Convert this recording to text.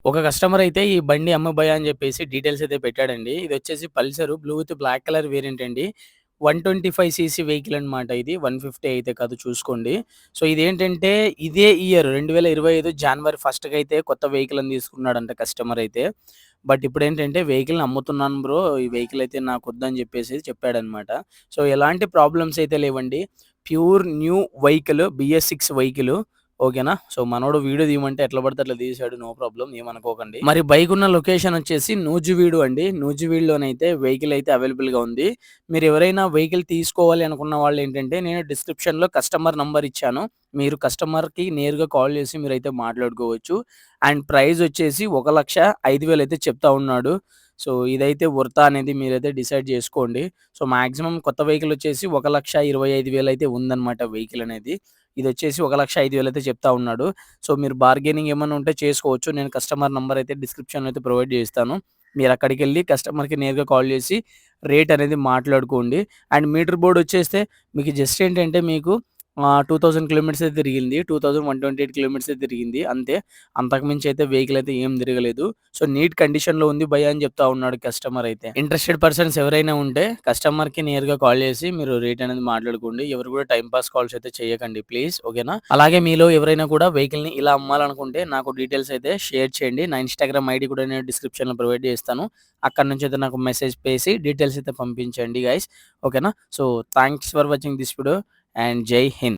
ఒక కస్టమర్ అయితే ఈ బండి అమ్ము భయ్యా అని చెప్పేసి డీటెయిల్స్ అయితే పెట్టాడండి. ఇదొచ్చేసి Pulsar blue with black colour variant అండి. 125 సీసీ వెహికల్ అనమాట ఇది. 150 అయితే కాదు చూసుకోండి. సో, ఇదేంటంటే ఇదే ఇయర్ 2025 జాన్వరి 1కి అయితే కొత్త వెహికల్ అని తీసుకున్నాడంట కస్టమర్ అయితే. బట్ ఇప్పుడేంటంటే వెహికల్‌ని అమ్ముతున్నాను బ్రో. ఈ వెహికల్ అయితే నాకొద్దని చెప్పేసి చెప్పాడనమాట. సో, ఎలాంటి ప్రాబ్లమ్స్ అయితే లేవండి. Pure new vehicle BS6 vehicle. ఓకేనా. సో, మనోడు వీడియో తీయమంటే ఎట్లా పడితే అట్లా తీసాడు. నో ప్రాబ్లమ్ ఏమనుకోకండి. మరి బైక్ ఉన్న లొకేషన్ వచ్చేసి నూజివీడు అండి. నూజివీడులోనైతే వెహికల్ అయితే అవైలబుల్‌గా ఉంది. మీరు ఎవరైనా వెహికల్ తీసుకోవాలి అనుకున్న వాళ్ళేంటంటే నేను డిస్క్రిప్షన్‌లో కస్టమర్ నంబర్ ఇచ్చాను. మీరు కస్టమర్‌కి నేరుగా కాల్ చేసి మీరైతే మాట్లాడుకోవచ్చు. అండ్ ప్రైస్ వచ్చేసి 1,05,000 అయితే చెప్తా ఉన్నాడు. సో, ఇదైతే వర్తా అనేది మీరైతే డిసైడ్ చేసుకోండి. సో, మాక్సిమం కొత్త వెహికల్ వచ్చేసి 1,25,000 అయితే ఉందన్నమాట వెహికల్ అనేది. ఇదొచ్చేసి 1,05,000 అయితే చెప్తా ఉన్నాడు. సో, మీరు బార్గెనింగ్ ఏమన్నా ఉంటే చేసుకోవచ్చు. నేను కస్టమర్ నంబర్ అయితే డిస్క్రిప్షన్‌లో అయితే ప్రొవైడ్ చేస్తాను. మీరక్కడికెళ్ళి కస్టమర్‌కి నేరుగా కాల్ చేసి రేట్ అనేది మాట్లాడుకోండి. అండ్ మీటర్ బోర్డ్ వచ్చేస్తే మీకు జస్ట్ ఏంటంటే మీకు 2000 కిలోమీటర్సే తిరిగింది. 2128 కిలోమీటర్సే తిరిగింది అంతే. అంతకు మించి అయితే వెహికల్ అయితే ఏం తిరగలేదు. సో, నీట్ కండిషన్‌లో ఉంది భయ్యా అని చెప్తా ఉన్నాడు కస్టమర్ అయితే. ఇంట్రెస్టెడ్ పర్సన్స్ ఎవరైనా ఉంటే కస్టమర్‌కి నేరుగా కాల్ చేసి మీరు రేట్ అనేది మాట్లాడుకోండి. ఎవరు కూడా టైమ్ పాస్ కాల్స్ అయితే చేయకండి ప్లీజ్. ఓకేనా. అలాగే మీలో ఎవరైనా కూడా వెహికల్‌ని ఇలా అమ్మాలనుకుంటే నాకు డీటెయిల్స్ అయితే షేర్ చేయండి. నా ఇన్‌స్టాగ్రామ్ ఐడీ కూడా నేను డిస్క్రిప్షన్‌లో ప్రొవైడ్ చేస్తాను. అక్కడి నుంచి అయితే నాకు మెసేజ్ చేసి డీటెయిల్స్ అయితే పంపించండి గైస్. ఓకేనా. So, thanks for watching this video and జై హింద్.